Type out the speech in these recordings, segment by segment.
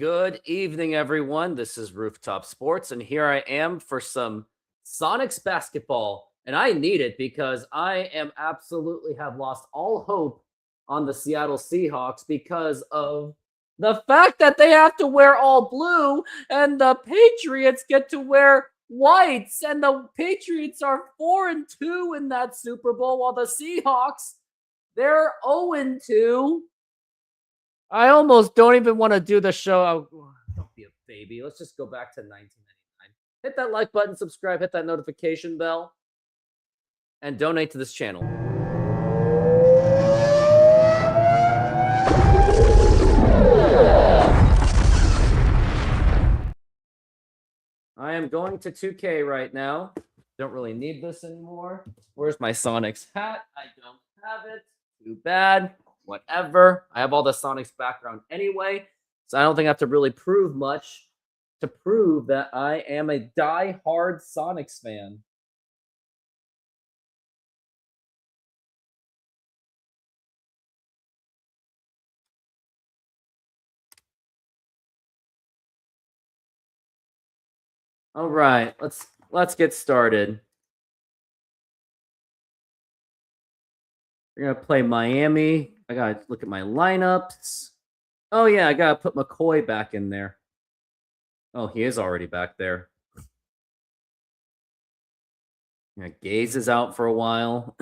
Good evening, everyone. This is Rooftop Sports, and here I am for some Sonics basketball. And I need it because I am absolutely have lost all hope on the Seattle Seahawks because of the fact that they have to wear all blue and the Patriots get to wear whites. And the Patriots are 4-2 in that Super Bowl, while the Seahawks, they're 0-2. I almost don't even want to do the show. Don't be a baby. Let's just go back to 1999. Hit that like button, subscribe, hit that notification bell, and donate to this channel. I am going to 2K right now. Don't really need this anymore. Where's my Sonics hat? I don't have it. Too bad. Whatever. I have all the Sonics background anyway, so I don't think I have to really prove much to prove that I am a die-hard Sonics fan. All right, let's get started. We're gonna play Miami. I gotta look at my lineups. Oh yeah, I gotta put McCoy back in there. Oh, he is already back there. Yeah, Gaze is out for a while.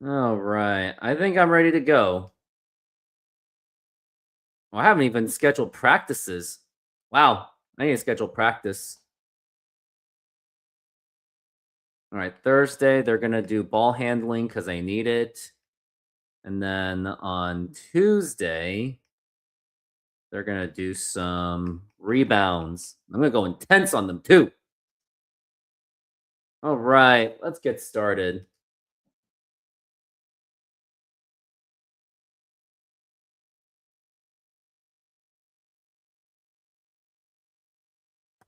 All right, I think I'm ready to go. Well, I haven't even scheduled practices. Wow, I need to schedule practice. All right, Thursday, they're going to do ball handling because they need it. And then on Tuesday, they're going to do some rebounds. I'm going to go intense on them too. All right, let's get started.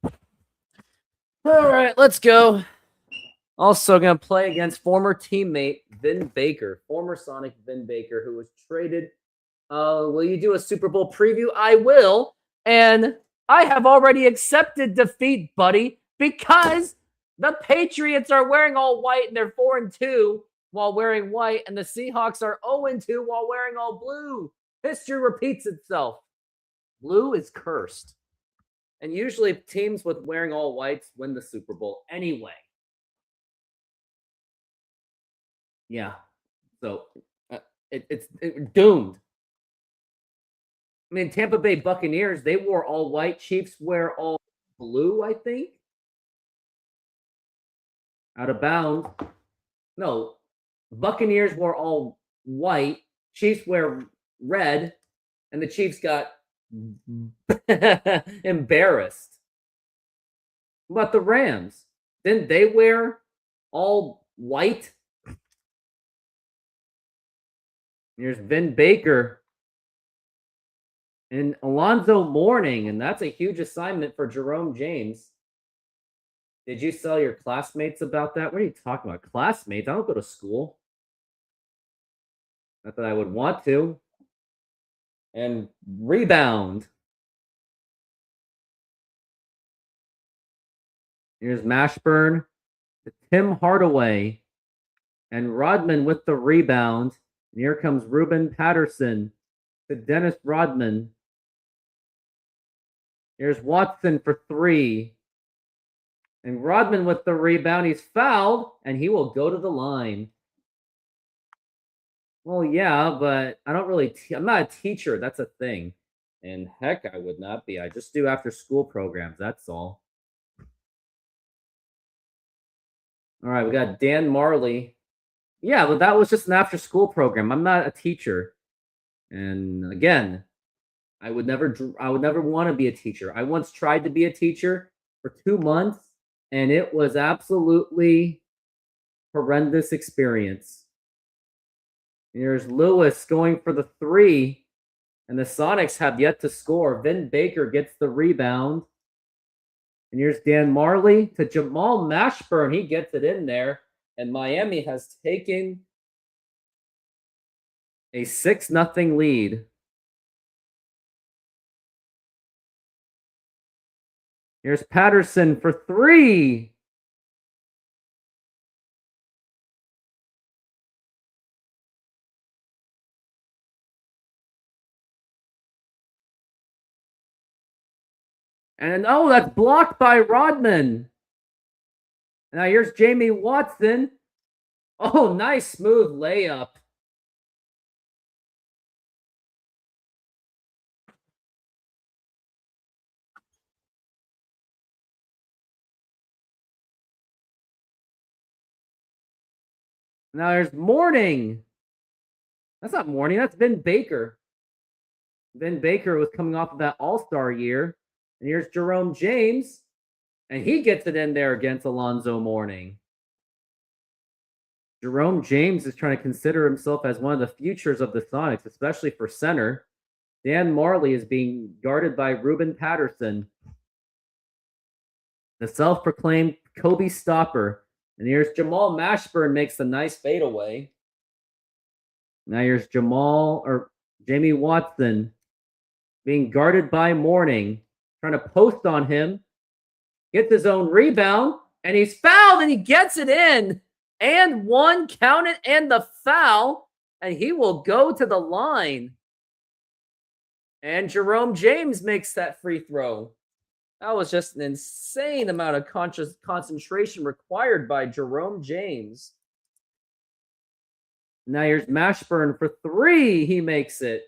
All right, let's go. Also going to play against former teammate Vin Baker, former Sonic Vin Baker, who was traded. Will you do a Super Bowl preview? I will. And I have already accepted defeat, buddy, because the Patriots are wearing all white and they're 4-2 while wearing white, and the Seahawks are 0-2 while wearing all blue. History repeats itself. Blue is cursed. And usually teams with wearing all whites win the Super Bowl anyway. Yeah. So it's doomed. I mean, Tampa Bay Buccaneers, they wore all white. Chiefs wear all blue, I think. Out of bounds. No, Buccaneers wore all white. Chiefs wear red. And the Chiefs got embarrassed. What about the Rams? Didn't they wear all white? Here's Vin Baker and Alonzo Mourning, and that's a huge assignment for Jerome James. Did you tell your classmates about that? What are you talking about? Classmates? I don't go to school. Not that I would want to. And rebound. Here's Mashburn to Tim Hardaway. And Rodman with the rebound. And here comes Ruben Patterson to Dennis Rodman. Here's Watson for three. And Rodman with the rebound. He's fouled, and he will go to the line. Well, yeah, but I don't really... I'm not a teacher. That's a thing. And heck, I would not be. I just do after-school programs. That's all. All right, we got Dan Marley. Yeah, but that was just an after-school program. I'm not a teacher. And again, I would never want to be a teacher. I once tried to be a teacher for 2 months, and it was absolutely horrendous experience. Here's Lewis going for the three, and the Sonics have yet to score. Vin Baker gets the rebound. And here's Dan Marley to Jamal Mashburn. He gets it in there, and Miami has taken a 6-0 lead. Here's Patterson for 3. And oh, that's blocked by Rodman. Now here's Jamie Watson. Oh, nice smooth layup. Now there's Morning. That's not Morning. That's Vin Baker. Vin Baker was coming off of that All-Star year. And here's Jerome James. And he gets it in there against Alonzo Mourning. Jerome James is trying to consider himself as one of the futures of the Sonics, especially for center. Dan Marley is being guarded by Ruben Patterson, the self-proclaimed Kobe stopper. And here's Jamal Mashburn makes the nice fadeaway. Now here's Jamie Watson being guarded by Mourning, trying to post on him, gets his own rebound, and he's fouled, and he gets it in. And one, count it, and the foul, and he will go to the line. And Jerome James makes that free throw. That was just an insane amount of concentration required by Jerome James. Now here's Mashburn for 3. He makes it.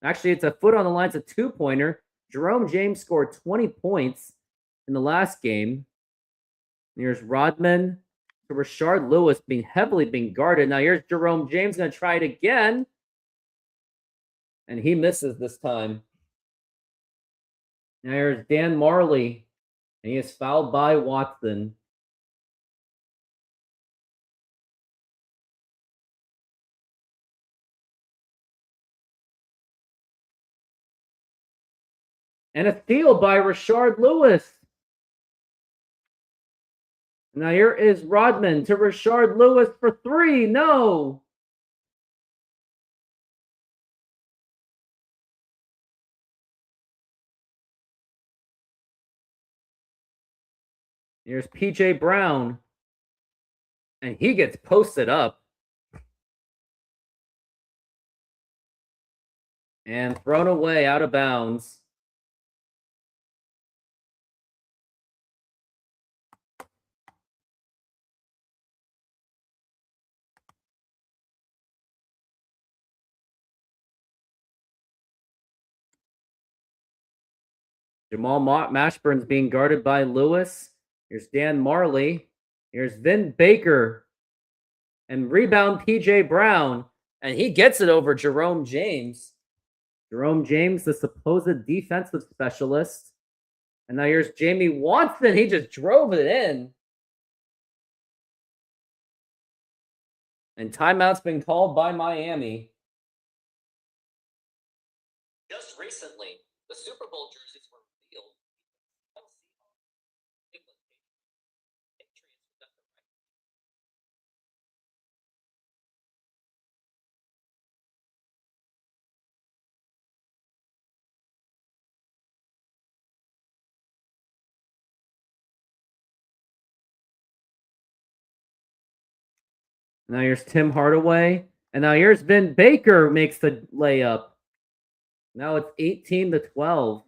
Actually, it's a foot on the line. It's a 2-pointer. Jerome James scored 20 points in the last game. Here's Rodman to Rashard Lewis heavily being guarded. Now here's Jerome James going to try it again. And he misses this time. Now here's Dan Marley. And he is fouled by Watson. And a steal by Rashard Lewis. Now here is Rodman to Rashard Lewis for 3. No. Here's P.J. Brown. And he gets posted up. And thrown away out of bounds. Jamal Mashburn's being guarded by Lewis. Here's Dan Marley. Here's Vin Baker. And rebound P.J. Brown. And he gets it over Jerome James. Jerome James, the supposed defensive specialist. And now here's Jamie Watson. He just drove it in. And timeout's been called by Miami. Just recently, the Super Bowl jerseys were revealed. Now here's Tim Hardaway. And now here's Vin Baker makes the layup. Now it's 18-12.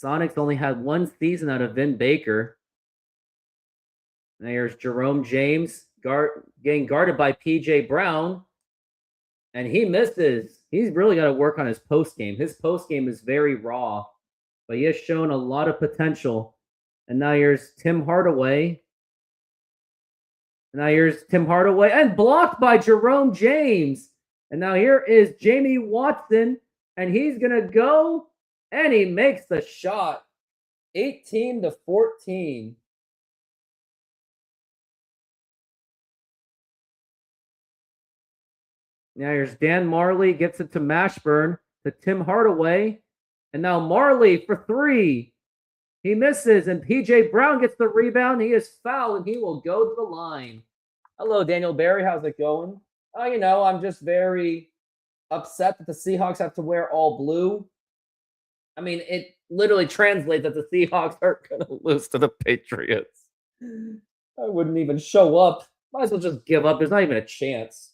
Sonics only had one season out of Vin Baker. Now here's Jerome James getting guarded by P.J. Brown. And he misses. He's really got to work on his post game. His post game is very raw. But he has shown a lot of potential. And now here's Tim Hardaway. And now here's Tim Hardaway. And blocked by Jerome James. And now here is Jamie Watson. And he's going to go. And he makes the shot. 18-14. Now here's Dan Marley. Gets it to Mashburn. To Tim Hardaway. And now Marley for 3. He misses. And P.J. Brown gets the rebound. He is fouled. And he will go to the line. Hello, Daniel Barry. How's it going? I'm just very upset that the Seahawks have to wear all blue. I mean, literally translates that the Seahawks are going to lose to the Patriots. I wouldn't even show up. Might as well just give up. There's not even a chance.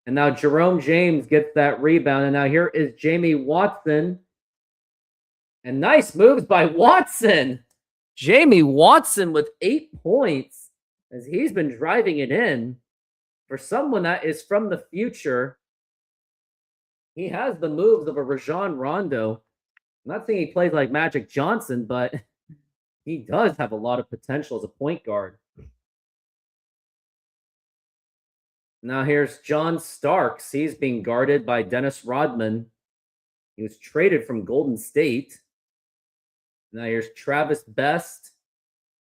And now Jerome James gets that rebound. And now here is Jamie Watson. And nice moves by Watson. Jamie Watson with 8 points as he's been driving it in. For someone that is from the future, he has the moves of a Rajon Rondo. I'm not saying he plays like Magic Johnson, but he does have a lot of potential as a point guard. Now here's John Starks. He's being guarded by Dennis Rodman. He was traded from Golden State. Now here's Travis Best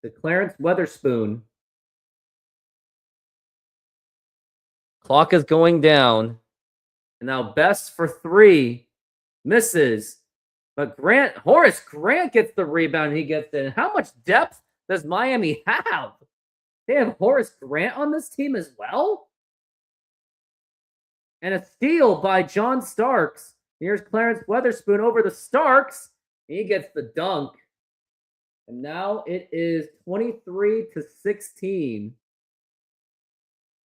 to Clarence Weatherspoon. Clock is going down. And now Best for 3. Misses. But Horace Grant gets the rebound. He gets in. How much depth does Miami have? They have Horace Grant on this team as well? And a steal by John Starks. Here's Clarence Weatherspoon over the Starks. He gets the dunk. And now it is 23-16.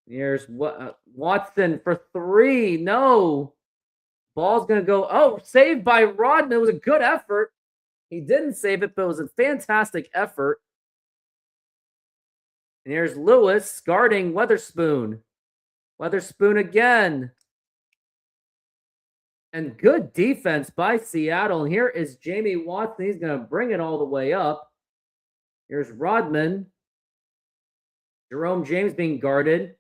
Here's Watson for 3. No. Ball's going to go. Oh, saved by Rodman. It was a good effort. He didn't save it, but it was a fantastic effort. And here's Lewis guarding Weatherspoon. Weatherspoon again. And good defense by Seattle. And here is Jamie Watson. He's going to bring it all the way up. Here's Rodman. Jerome James being guarded.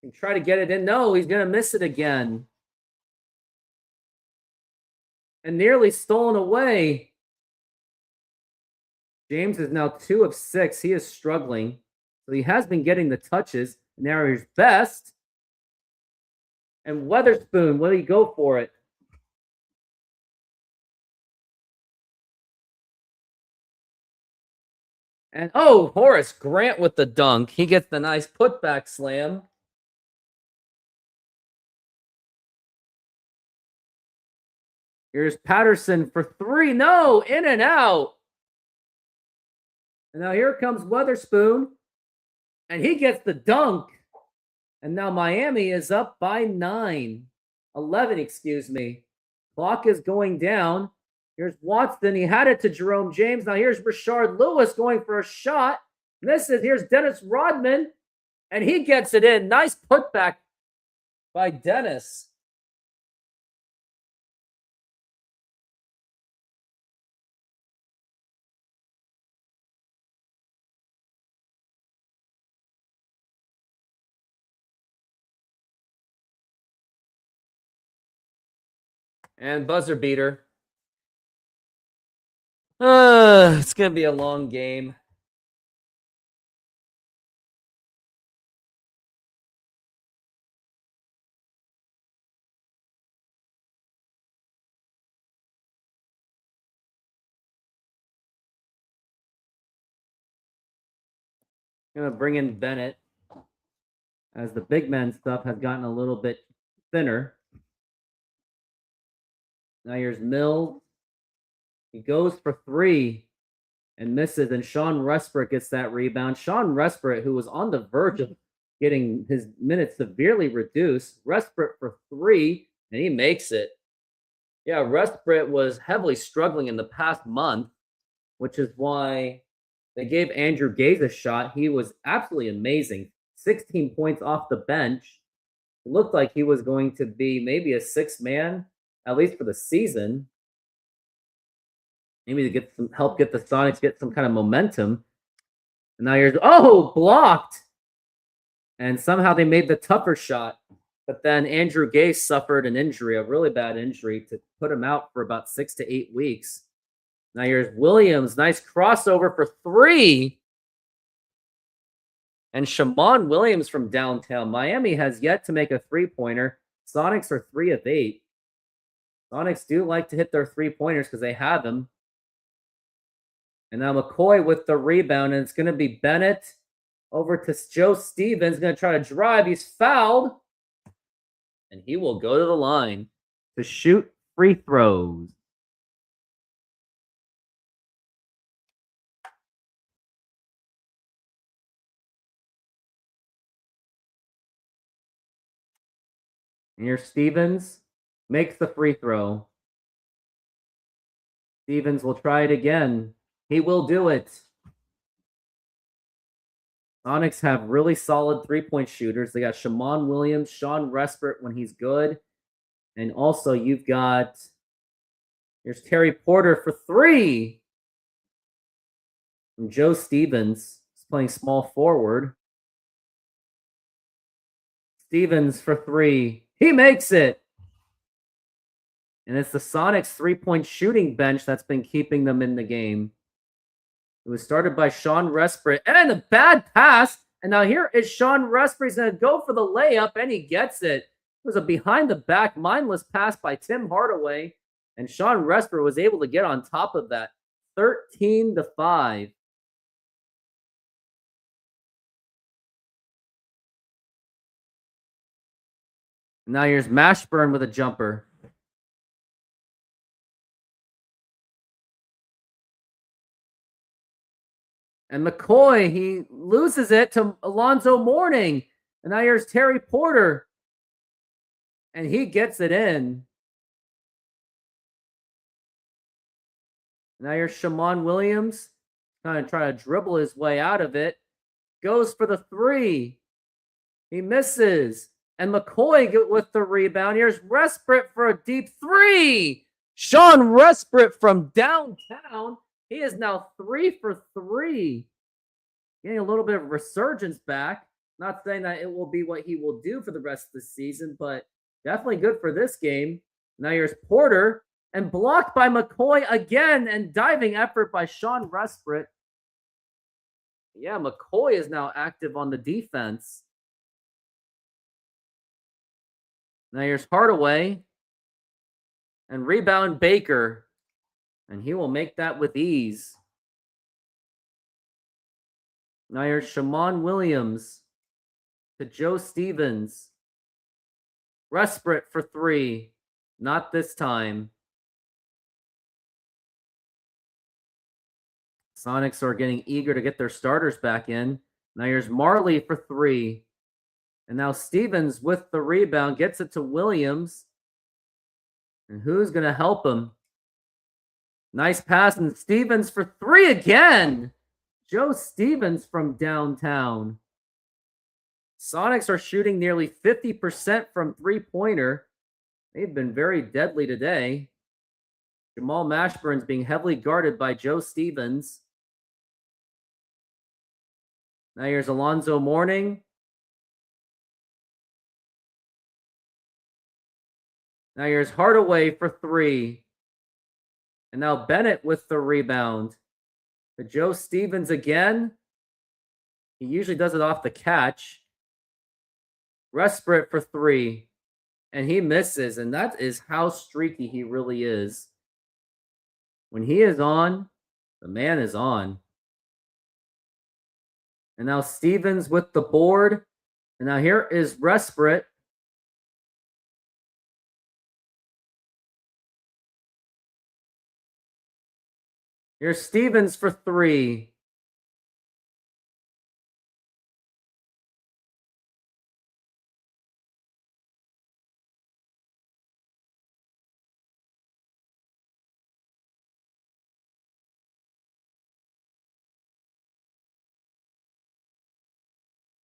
And try to get it in. No, he's going to miss it again. And nearly stolen away. James is now 2 of 6. He is struggling. So he has been getting the touches. Now here's Best. And Weatherspoon, will he go for it? And oh, Horace Grant with the dunk. He gets the nice putback slam. Here's Patterson for 3. No, in and out. And now here comes Weatherspoon. And he gets the dunk. And now Miami is up by 11, excuse me. Clock is going down. Here's Watson. He had it to Jerome James. Now here's Rashard Lewis going for a shot. Misses. Here's Dennis Rodman. And he gets it in. Nice putback by Dennis. And buzzer beater. It's going to be a long game. Going to bring in Bennett as the big man stuff has gotten a little bit thinner. Now here's Mills. He goes for 3 and misses. And Sean Westbrook gets that rebound. Sean Westbrook, who was on the verge of getting his minutes severely reduced. Westbrook for 3, and he makes it. Yeah, Westbrook was heavily struggling in the past month, which is why they gave Andrew Gaze a shot. He was absolutely amazing. 16 points off the bench. It looked like he was going to be maybe a 6th man, at least for the season. Maybe to get some help, get the Sonics get some kind of momentum. And now here's blocked. And somehow they made the tougher shot. But then Andrew Gaze suffered an injury, a really bad injury, to put him out for about 6 to 8 weeks. Now here's Williams. Nice crossover for 3. And Shammond Williams from downtown. Miami has yet to make a 3-pointer. Sonics are 3 of 8. Sonics do like to hit their 3-pointers because they have them. And now McCoy with the rebound. And it's going to be Bennett over to Joe Stevens. Going to try to drive. He's fouled. And he will go to the line to shoot free throws. And here's Stevens. Makes the free throw. Stevens will try it again. He will do it. Sonics have really solid three-point shooters. They got Shammond Williams, Sean Respert when he's good. And also you've got, here's Terry Porter for three. And Joe Stevens is playing small forward. Stevens for three. He makes it. And it's the Sonics three-point shooting bench that's been keeping them in the game. It was started by Sean Respert. And a bad pass. And now here is Sean Respert. He's going to go for the layup, and he gets it. It was a behind-the-back, mindless pass by Tim Hardaway. And Sean Respert was able to get on top of that. 13-5. Now here's Mashburn with a jumper. And McCoy, he loses it to Alonzo Mourning. And now here's Terry Porter. And he gets it in. Now here's Shammond Williams. Kind of trying to dribble his way out of it. Goes for the three. He misses. And McCoy with the rebound. Here's Respert for a deep three. Sean Respert from downtown. He is now 3 for 3. Getting a little bit of resurgence back. Not saying that it will be what he will do for the rest of the season, but definitely good for this game. Now here's Porter. And blocked by McCoy again. And diving effort by Sean Respert. Yeah, McCoy is now active on the defense. Now here's Hardaway. And rebound Baker. And he will make that with ease. Now here's Shammond Williams to Joe Stevens. Respert for three. Not this time. Sonics are getting eager to get their starters back in. Now here's Marley for three. And now Stevens with the rebound gets it to Williams. And who's going to help him? Nice pass, and Stevens for three again. Joe Stevens from downtown. Sonics are shooting nearly 50% from three-pointer. They've been very deadly today. Jamal Mashburn's being heavily guarded by Joe Stevens. Now here's Alonzo Mourning. Now here's Hardaway for three. And now Bennett with the rebound. To Joe Stevens again. He usually does it off the catch. Respert for three. And he misses. And that is how streaky he really is. When he is on, the man is on. And now Stevens with the board. And now here is Respert. Here's Stevens for three.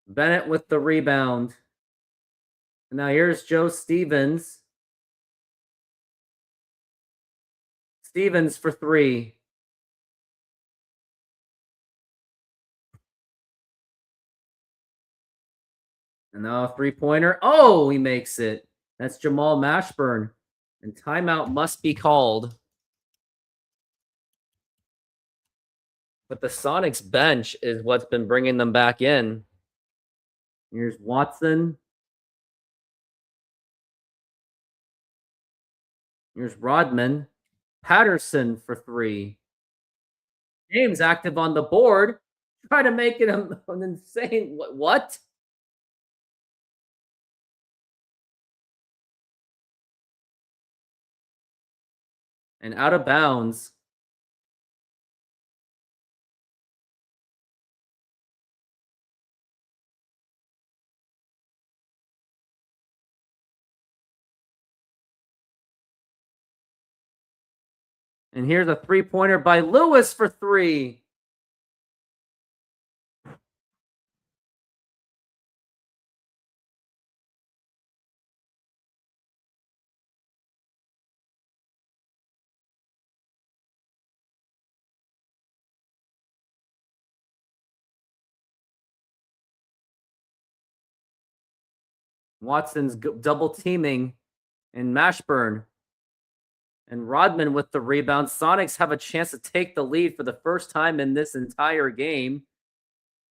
Bennett with the rebound. And now here's Joe Stevens. Stevens for three. And now a three-pointer. Oh, he makes it. That's Jamal Mashburn. And timeout must be called. But the Sonics bench is what's been bringing them back in. Here's Watson. Here's Rodman. Patterson for three. James active on the board. Try to make it an insane. What? and out of bounds. And here's a three-pointer by Lewis for 3. Watson's double teaming and Mashburn. And Rodman with the rebound. Sonics have a chance to take the lead for the first time in this entire game.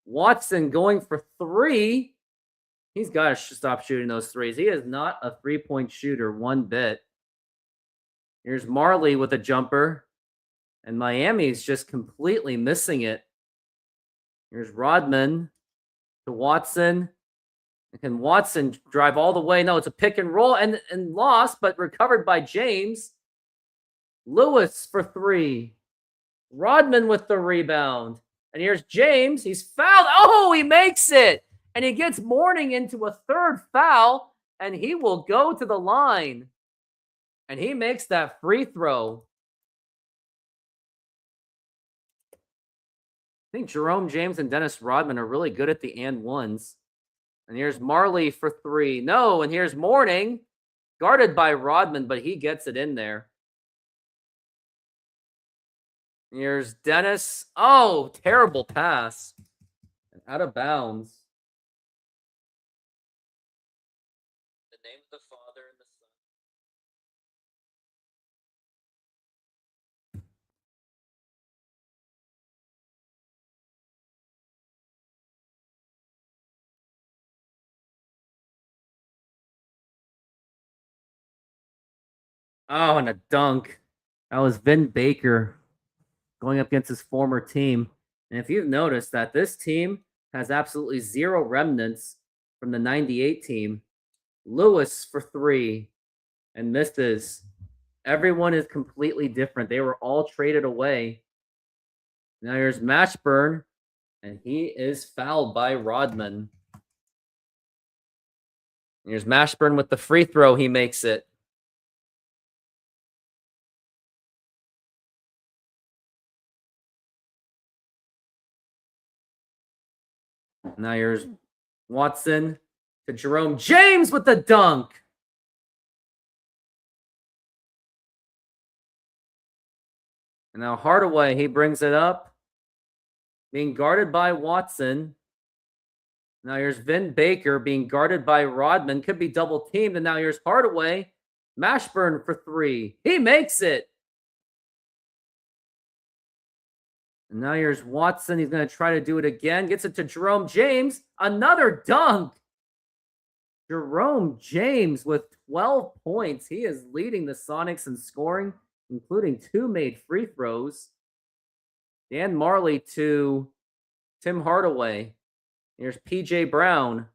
Watson going for 3. He's got to stop shooting those threes. He is not a three-point shooter one bit. Here's Marley with a jumper. And Miami's just completely missing it. Here's Rodman to Watson. Can Watson drive all the way? No, it's a pick and roll and lost, but recovered by James. Lewis for 3. Rodman with the rebound. And here's James. He's fouled. Oh, he makes it. And he gets Mourning into a third foul, and he will go to the line. And he makes that free throw. I think Jerome James and Dennis Rodman are really good at the and ones. And here's Marley for 3. No, and here's Mourning. Guarded by Rodman, but he gets it in there. Here's Dennis. Oh, terrible pass. Out of bounds. The name of the Father and the Son. Oh, and a dunk. That was Vin Baker going up against his former team. And if you've noticed that this team has absolutely 0 remnants from the 98 team. Lewis for 3 and misses. Everyone is completely different. They were all traded away. Now here's Mashburn, and he is fouled by Rodman. Here's Mashburn with the free throw. He makes it. Now here's Watson to Jerome James with the dunk. And now Hardaway, he brings it up. Being guarded by Watson. Now here's Vin Baker being guarded by Rodman. Could be double teamed. And now here's Hardaway. Mashburn for 3. He makes it. And now here's Watson. He's going to try to do it again. Gets it to Jerome James. Another dunk. Jerome James with 12 points. He is leading the Sonics in scoring, including 2 made free throws. Dan Marley to Tim Hardaway. Here's PJ Brown.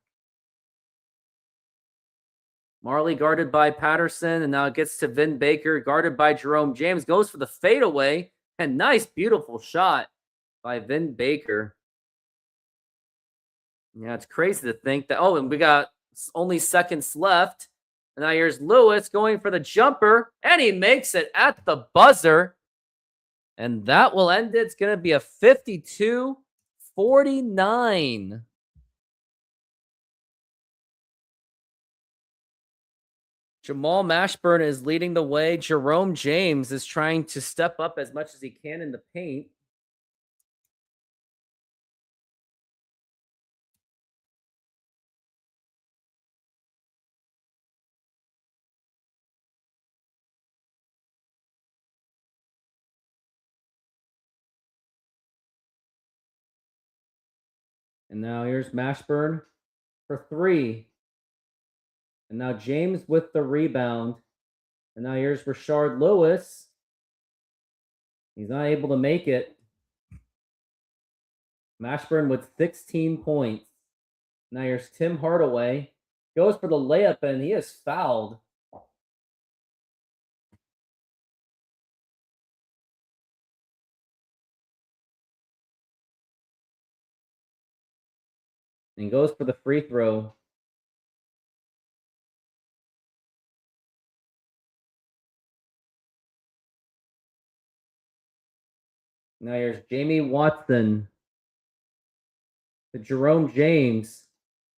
Marley guarded by Patterson, and now it gets to Vin Baker, guarded by Jerome James. Goes for the fadeaway, and nice, beautiful shot by Vin Baker. Yeah, it's crazy to think that. Oh, and we got only seconds left. And now here's Lewis going for the jumper, and he makes it at the buzzer. And that will end it. It's going to be a 52-49. Jamal Mashburn is leading the way. Jerome James is trying to step up as much as he can in the paint. And now here's Mashburn for 3. And now James with the rebound. And now here's Rashard Lewis. He's not able to make it. Mashburn with 16 points. Now here's Tim Hardaway. Goes for the layup, and he is fouled. and goes for the free throw. Now here's Jamie Watson to Jerome James.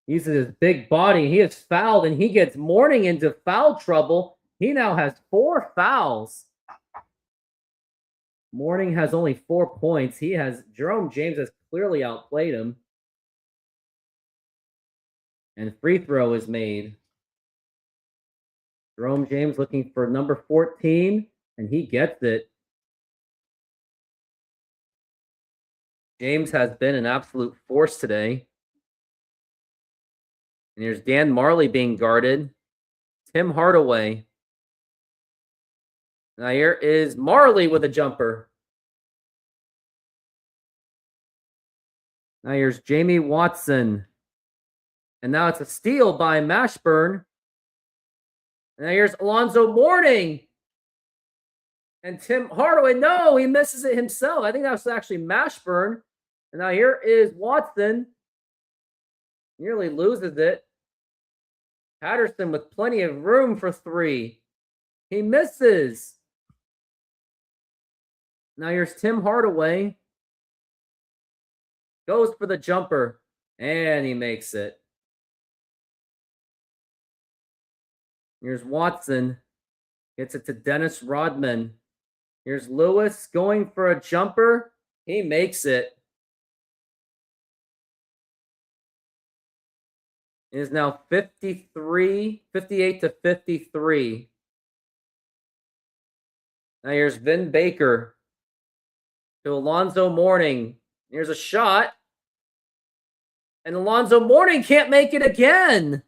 He's his big body. He is fouled, and he gets Mourning into foul trouble. He now has 4 fouls. Mourning has only 4 points. Jerome James has clearly outplayed him. And free throw is made. Jerome James looking for number 14, and he gets it. James has been an absolute force today. And here's Dan Marley being guarded. Tim Hardaway. Now here is Marley with a jumper. Now here's Jamie Watson. And now it's a steal by Mashburn. And now here's Alonzo Mourning. And Tim Hardaway. No, he misses it himself. I think that was actually Mashburn. And now here is Watson. Nearly loses it. Patterson with plenty of room for 3. He misses. Now here's Tim Hardaway. Goes for the jumper. And he makes it. Here's Watson. Gets it to Dennis Rodman. Here's Lewis going for a jumper. He makes it. It is now 58 to 53. Now here's Vin Baker to Alonzo Mourning. Here's a shot. And Alonzo Mourning can't make it again.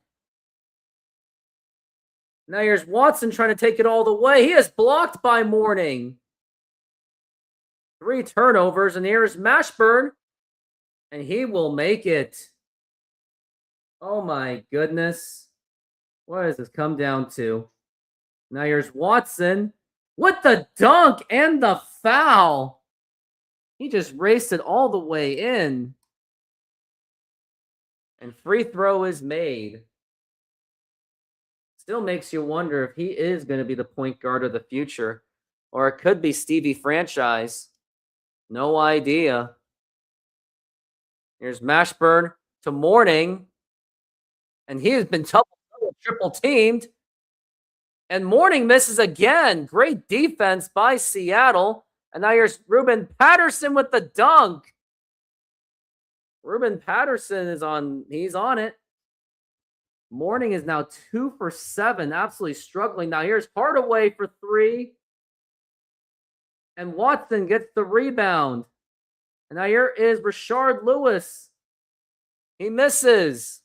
Now here's Watson trying to take it all the way. He is blocked by Mourning. 3 turnovers, and here's Mashburn. And he will make it. Oh my goodness. What does this come down to? Now here's Watson with the dunk and the foul. He just raced it all the way in. And free throw is made. Still makes you wonder if he is going to be the point guard of the future. Or it could be Stevie Franchise. No idea. Here's Mashburn to Mourning. And he has been triple teamed. And Mourning misses again. Great defense by Seattle. And now here's Ruben Patterson with the dunk. Ruben Patterson he's on it. Mourning is now 2 for 7, absolutely struggling. Now here's Hardaway for 3. And Watson gets the rebound. And now here is Rashard Lewis. He misses.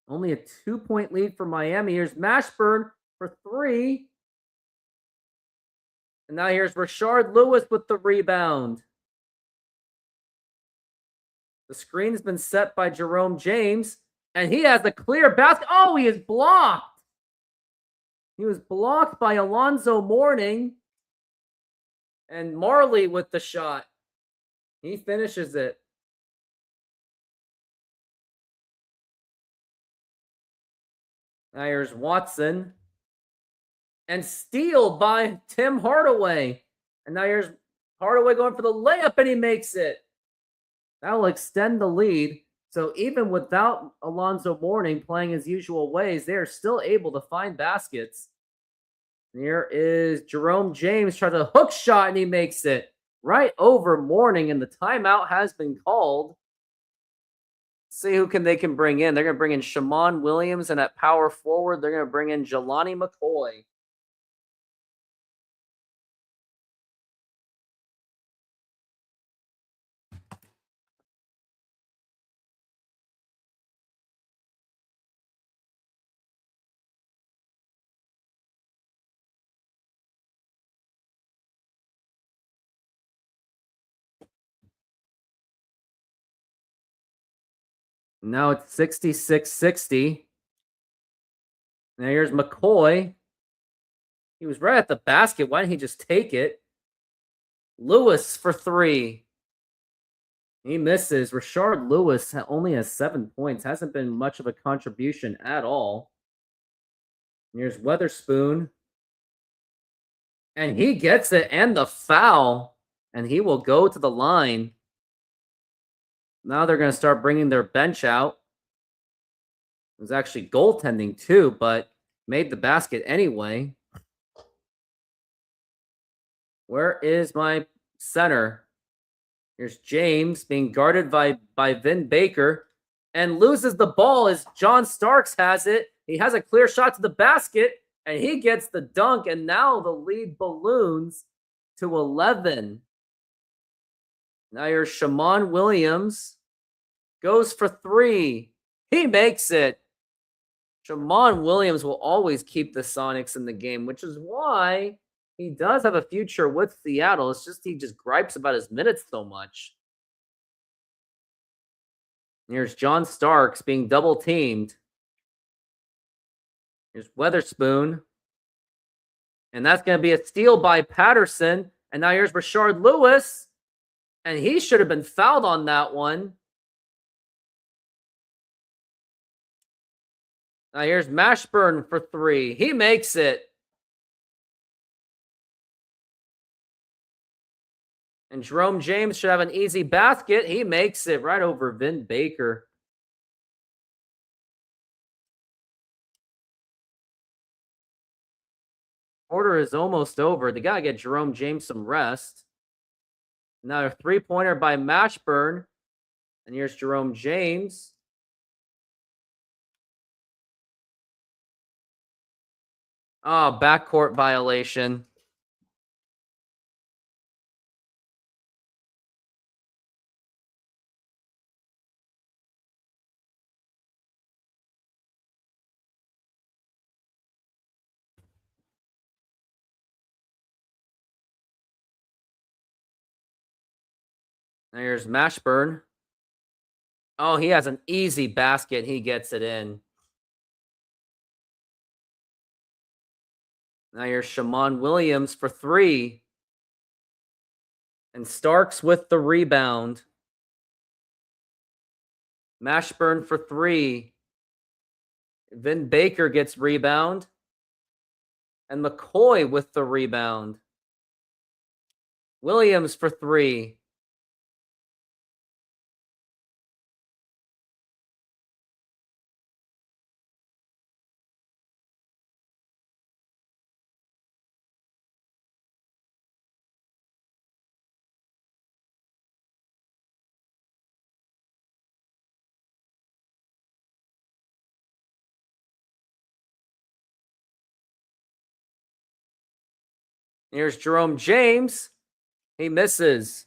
Only a 2-point lead for Miami. Here's Mashburn for 3. And now here's Rashard Lewis with the rebound. The screen's been set by Jerome James. And he has a clear basket. Oh, he is blocked. He was blocked by Alonzo Mourning. And Marley with the shot. He finishes it. Now here's Watson. And steal by Tim Hardaway. And now here's Hardaway going for the layup, and he makes it. That will extend the lead. So even without Alonzo Mourning playing his usual ways, they are still able to find baskets. Here is Jerome James trying to hook shot, and he makes it right over Mourning, and the timeout has been called. See who they can bring in. They're going to bring in Shammond Williams, and at power forward, they're going to bring in Jelani McCoy. Now it's 66-60. Now here's McCoy. He was right at the basket. Why didn't he just take it? Lewis for 3. He misses. Rashard Lewis only has 7 points. Hasn't been much of a contribution at all. Here's Weatherspoon. And he gets it and the foul. And he will go to the line. Now they're going to start bringing their bench out. It was actually goaltending too, but made the basket anyway. Where is my center? Here's James being guarded by Vin Baker and loses the ball as John Starks has it. He has a clear shot to the basket and he gets the dunk, and now the lead balloons to 11. Now here's Shammond Williams. Goes for 3. He makes it. Shammond Williams will always keep the Sonics in the game, which is why he does have a future with Seattle. It's just he just gripes about his minutes so much. Here's John Starks being double teamed. Here's Weatherspoon. And that's going to be a steal by Patterson. And now here's Rashard Lewis. And he should have been fouled on that one. Now here's Mashburn for 3. He makes it. And Jerome James should have an easy basket. He makes it right over Vin Baker. Quarter is almost over. They got to get Jerome James some rest. Another 3-pointer by Mashburn. And here's Jerome James. Oh, backcourt violation. There's Mashburn. Oh, he has an easy basket. He gets it in. Now here's Shammond Williams for 3. And Starks with the rebound. Mashburn for 3. Vin Baker gets rebound. And McCoy with the rebound. Williams for 3. Here's Jerome James. He misses.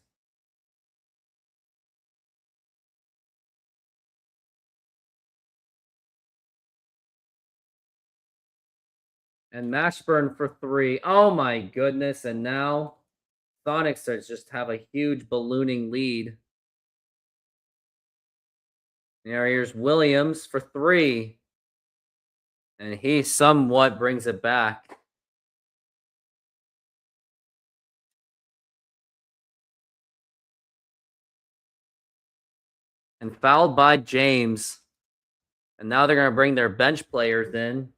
And Mashburn for 3. Oh my goodness. And now Sonics just have a huge ballooning lead. Here's Williams for 3. And he somewhat brings it back. And fouled by James. And now they're going to bring their bench players in.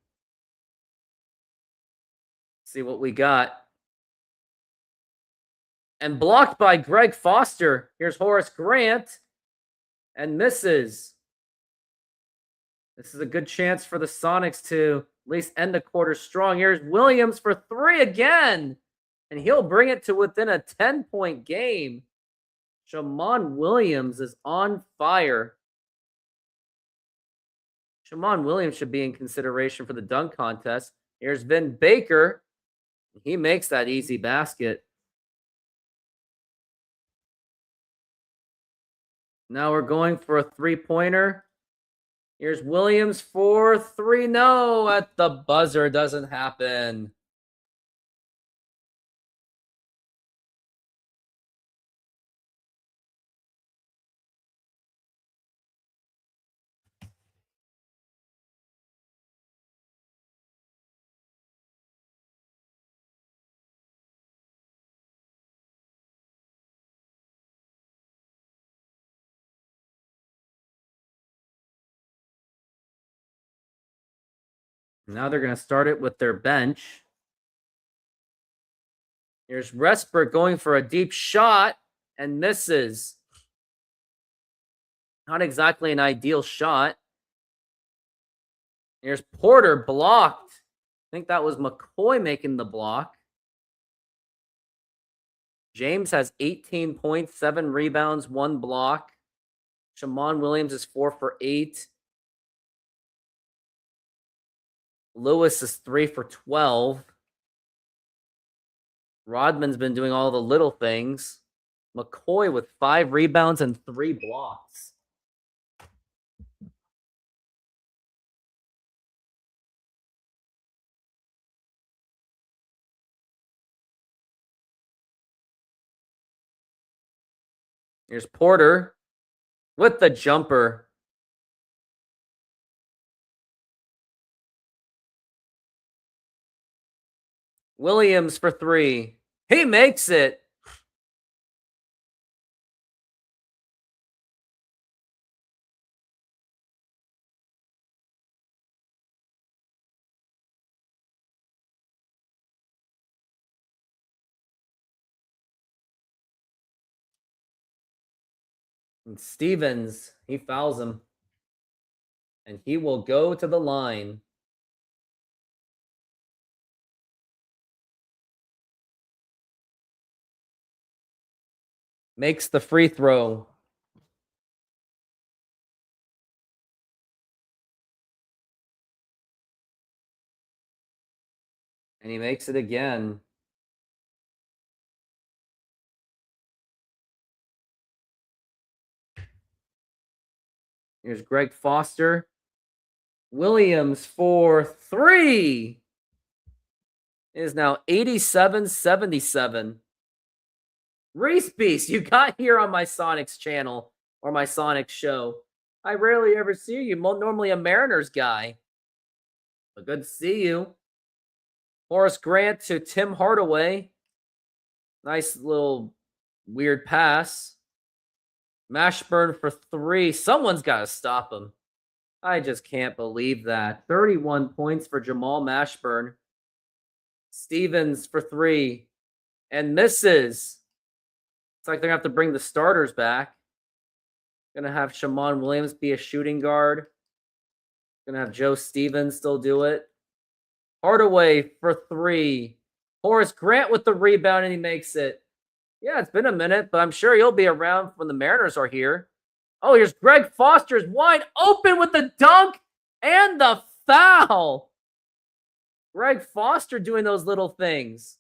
See what we got. And blocked by Greg Foster. Here's Horace Grant. And misses. This is a good chance for the Sonics to at least end the quarter strong. Here's Williams for 3 again. And he'll bring it to within a 10-point game. Shammond Williams is on fire. Shammond Williams should be in consideration for the dunk contest. Here's Vin Baker. He makes that easy basket. Now we're going for a 3-pointer. Here's Williams for 3. No, at the buzzer. Doesn't happen. Now they're going to start it with their bench. Here's Resper going for a deep shot and misses. Not exactly an ideal shot. Here's Porter blocked. I think that was McCoy making the block. James has 18 points, 7 rebounds, 1 block. Shammond Williams is 4 for 8. Lewis is 3 for 12. Rodman's been doing all the little things. McCoy with 5 rebounds and 3 blocks. Here's Porter with the jumper. Williams for 3. He makes it. And Stevens, he fouls him. And he will go to the line. Makes the free throw. And he makes it again. Here's Greg Foster. Williams for 3. It is now 87-77. Reese Beast, you got here on my Sonics channel or my Sonics show. I rarely ever see you. Normally a Mariners guy. But good to see you. Horace Grant to Tim Hardaway. Nice little weird pass. Mashburn for 3. Someone's got to stop him. I just can't believe that. 31 points for Jamal Mashburn. Stevens for 3. And misses. It's like they're going to have to bring the starters back. Going to have Shammond Williams be a shooting guard. Going to have Joe Stevens still do it. Hardaway for 3. Horace Grant with the rebound, and he makes it. Yeah, it's been a minute, but I'm sure he'll be around when the Mariners are here. Oh, here's Greg Foster's wide open with the dunk and the foul. Greg Foster doing those little things.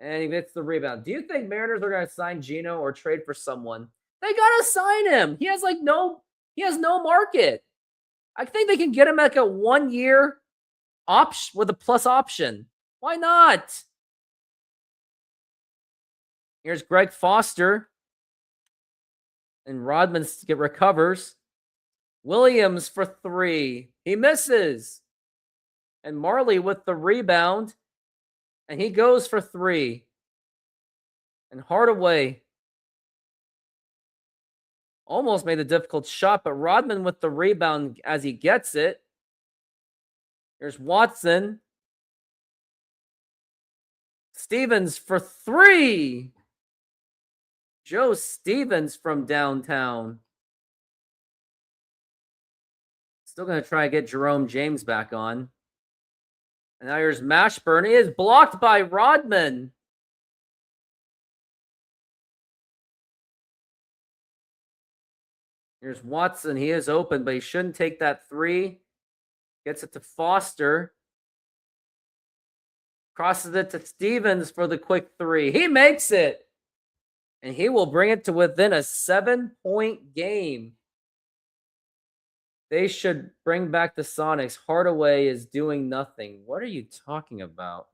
And he gets the rebound. Do you think Mariners are going to sign Gino or trade for someone? They got to sign him. He has no market. I think they can get him like a 1-year option with a plus option. Why not? Here's Greg Foster. And Rodman recovers. Williams for 3. He misses. And Marley with the rebound. And he goes for 3. And Hardaway almost made a difficult shot, but Rodman with the rebound as he gets it. Here's Watson. Stevens for 3. Joe Stevens from downtown. Still going to try to get Jerome James back on. And now here's Mashburn. He is blocked by Rodman. Here's Watson. He is open, but he shouldn't take that 3. Gets it to Foster. Crosses it to Stevens for the quick 3. He makes it. And he will bring it to within a 7-point game. They should bring back the Sonics. Hardaway is doing nothing. What are you talking about?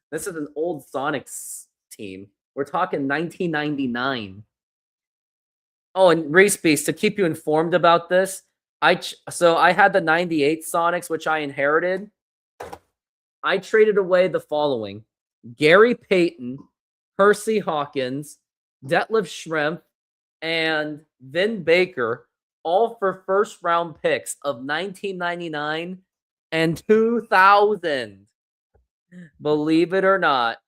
This is an old Sonics team. We're talking 1999. Oh, and Reese Beast, to keep you informed about this, so I had the 98 Sonics, which I inherited. I traded away the following: Gary Payton, Percy Hawkins, Detlef Schrempf, and Vin Baker, all for first-round picks of 1999 and 2,000. Believe it or not.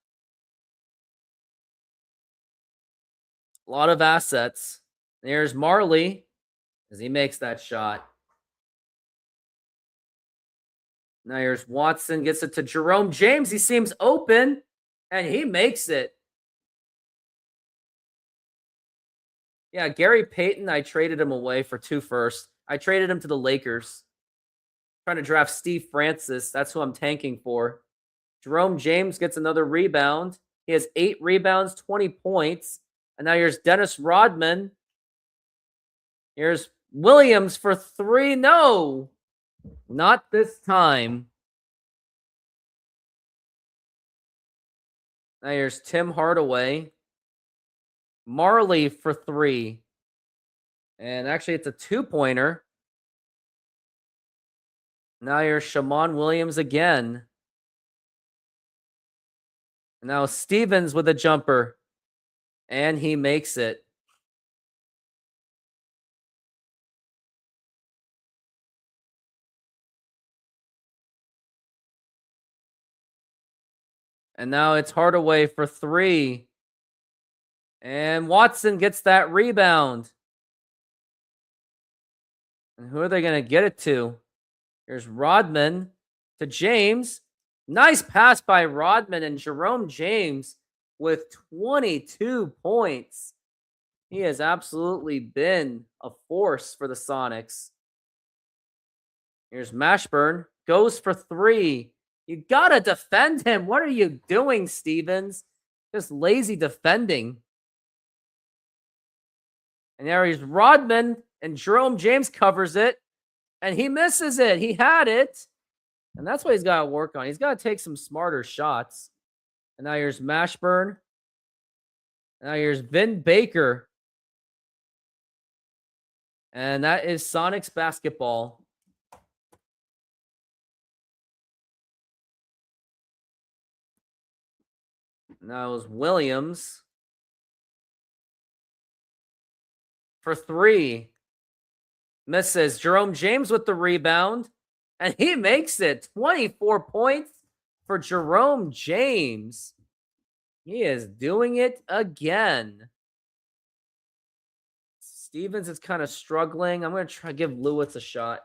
A lot of assets. There's Marley as he makes that shot. Now here's Watson, gets it to Jerome James. He seems open, and he makes it. Yeah, Gary Payton, I traded him away for 2 firsts. I traded him to the Lakers. Trying to draft Steve Francis. That's who I'm tanking for. Jerome James gets another rebound. He has 8 rebounds, 20 points. And now here's Dennis Rodman. Here's Williams for 3. No, not this time. Now here's Tim Hardaway. Marley for 3. And actually, it's a 2-pointer. Now here's Shammond Williams again. Now Stevens with a jumper. And he makes it. And now it's Hardaway for 3. And Watson gets that rebound. And who are they going to get it to? Here's Rodman to James. Nice pass by Rodman, and Jerome James with 22 points. He has absolutely been a force for the Sonics. Here's Mashburn. Goes for 3. You got to defend him. What are you doing, Stevens? Just lazy defending. And there he's Rodman, and Jerome James covers it, and he misses it. He had it, and that's what he's got to work on. He's got to take some smarter shots. And now here's Mashburn. Now here's Vin Baker. And that is Sonics basketball. Now it was Williams for 3. Misses. Jerome James with the rebound. And he makes it. 24 points for Jerome James. He is doing it again. Stevens is kind of struggling. I'm going to try to give Lewis a shot.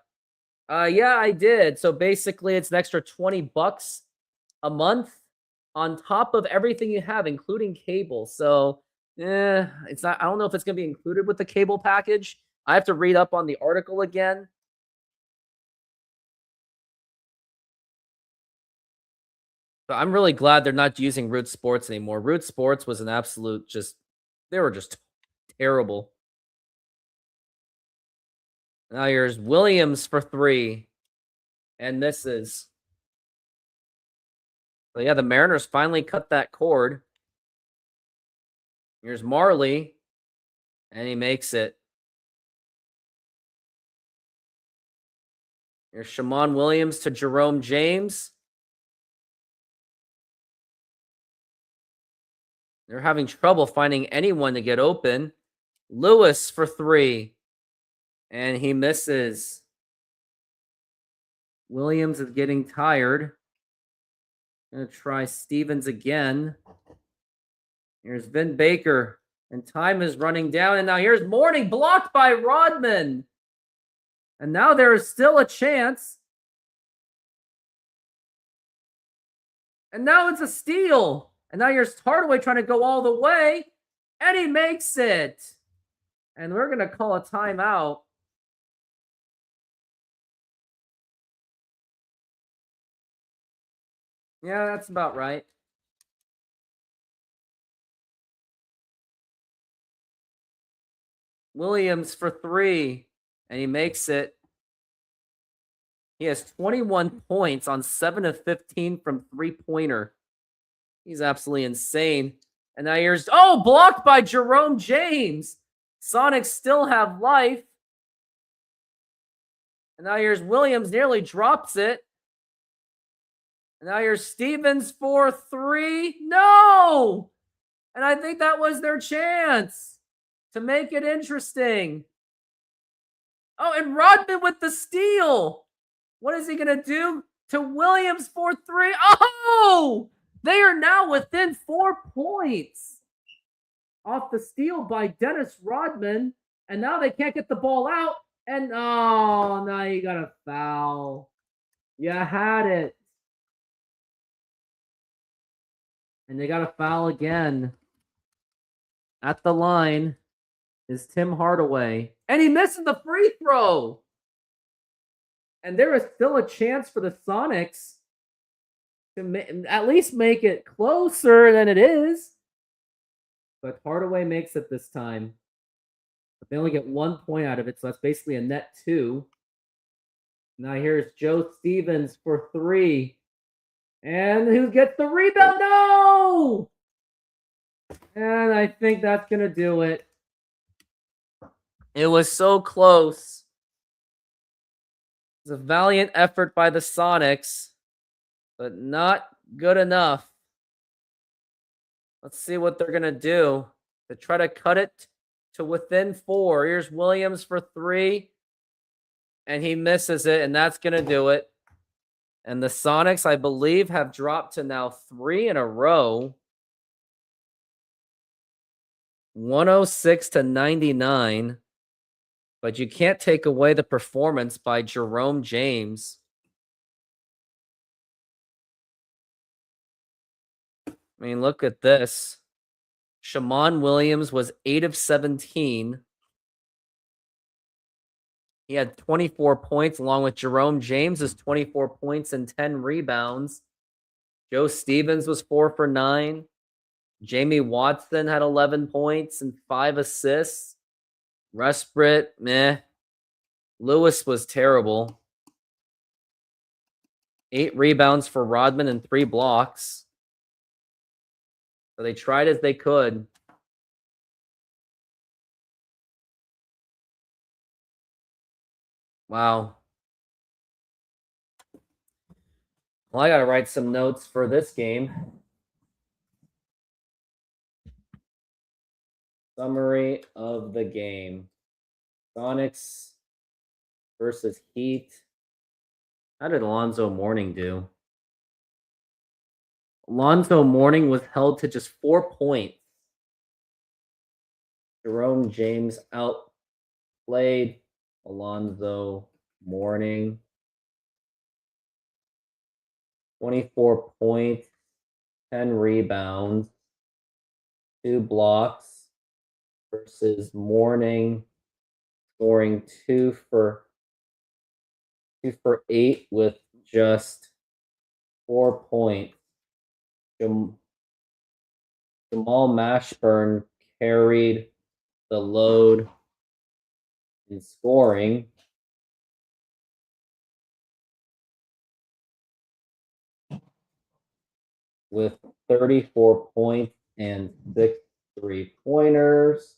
Yeah, I did. So basically, it's an extra $20 a month on top of everything you have, including cable. So, it's not. I don't know if it's going to be included with the cable package. I have to read up on the article again. But I'm really glad they're not using Root Sports anymore. Root Sports was an absolute they were just terrible. Now here's Williams for 3. And misses. So yeah, the Mariners finally cut that cord. Here's Marley. And he makes it. Here's Shammond Williams to Jerome James. They're having trouble finding anyone to get open. Lewis for 3. And he misses. Williams is getting tired. Gonna try Stevens again. Here's Vin Baker. And time is running down. And now here's Mourning, blocked by Rodman. And now there is still a chance. And now it's a steal. And now here's Hardaway trying to go all the way. And he makes it. And we're going to call a timeout. Yeah, that's about right. Williams for 3. And he makes it. He has 21 points on 7 of 15 from 3-pointer. He's absolutely insane. And now here's, blocked by Jerome James. Sonics still have life. And now here's Williams, nearly drops it. And now here's Stevens for 3. No! And I think that was their chance to make it interesting. Oh, and Rodman with the steal. What is he going to do? to Williams for 3. Oh! They are now within 4 points off the steal by Dennis Rodman. And now they can't get the ball out. And oh, now you got a foul. You had it. And they got a foul again. At the line is Tim Hardaway. And he misses the free throw. And there is still a chance for the Sonics to at least make it closer than it is. But Hardaway makes it this time. But they only get 1 point out of it, so that's basically a net 2. Now here's Joe Stevens for 3. And who gets the rebound? No! And I think that's going to do it. It was so close. It was a valiant effort by the Sonics, but not good enough. Let's see what they're going to do to try to cut it to within 4. Here's Williams for 3. And he misses it, and that's going to do it. And the Sonics, I believe, have dropped to now 3 in a row. 106-99. But you can't take away the performance by Jerome James. I mean, look at this. Shammond Williams was 8 of 17. He had 24 points, along with Jerome James's 24 points and 10 rebounds. Joe Stevens was 4 for 9. Jamie Watson had 11 points and 5 assists. Rusbrit, meh. Lewis was terrible. 8 rebounds for Rodman and 3 blocks. So they tried as they could. Wow. Well, I got to write some notes for this game. Summary of the game. Sonics versus Heat. How did Alonzo Mourning do? Alonzo Mourning was held to just 4 points. Jerome James outplayed Alonzo Mourning. 24 points, 10 rebounds, 2 blocks versus Mourning scoring 2 for 8 with just 4 points. Jamal Mashburn carried the load in scoring. With 34 points and 6 3-pointers.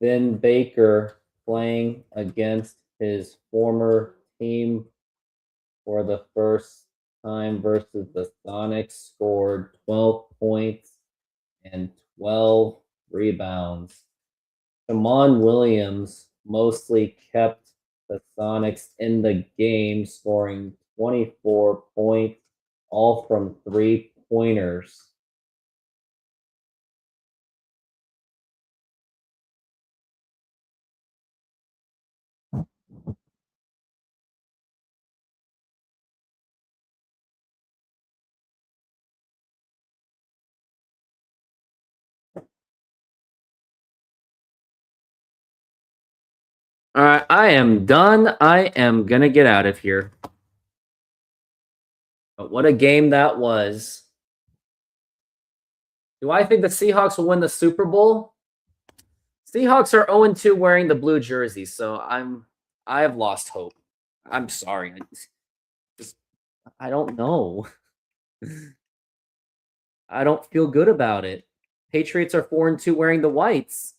Vin Baker playing against his former team for the first time versus the Sonics scored 12 points and 12 rebounds. Shammond Williams mostly kept the Sonics in the game, scoring 24 points, all from 3-pointers. All right, I am done. I am going to get out of here. But what a game that was. Do I think the Seahawks will win the Super Bowl? Seahawks are 0-2 wearing the blue jersey, so I have lost hope. I'm sorry. I don't know. I don't feel good about it. Patriots are 4-2 wearing the whites.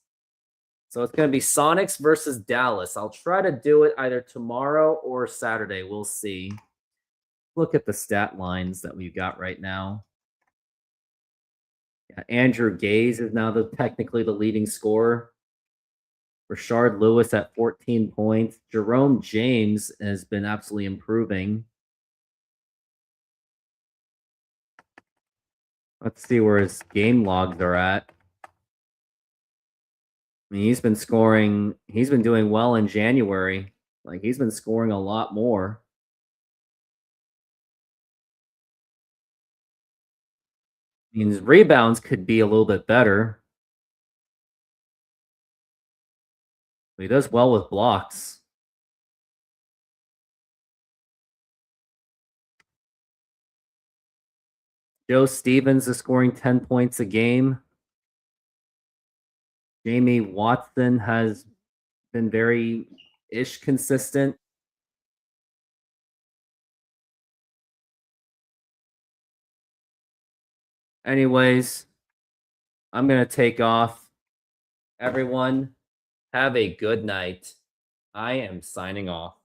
So it's going to be Sonics versus Dallas. I'll try to do it either tomorrow or Saturday. We'll see. Look at the stat lines that we've got right now. Yeah, Andrew Gaze is now technically the leading scorer. Rashard Lewis at 14 points. Jerome James has been absolutely improving. Let's see where his game logs are at. I mean, he's been scoring. He's been doing well in January. Like, he's been scoring a lot more. I mean, his rebounds could be a little bit better. But he does well with blocks. Joe Stevens is scoring 10 points a game. Jamie Watson has been very-ish consistent. Anyways, I'm going to take off. Everyone, have a good night. I am signing off.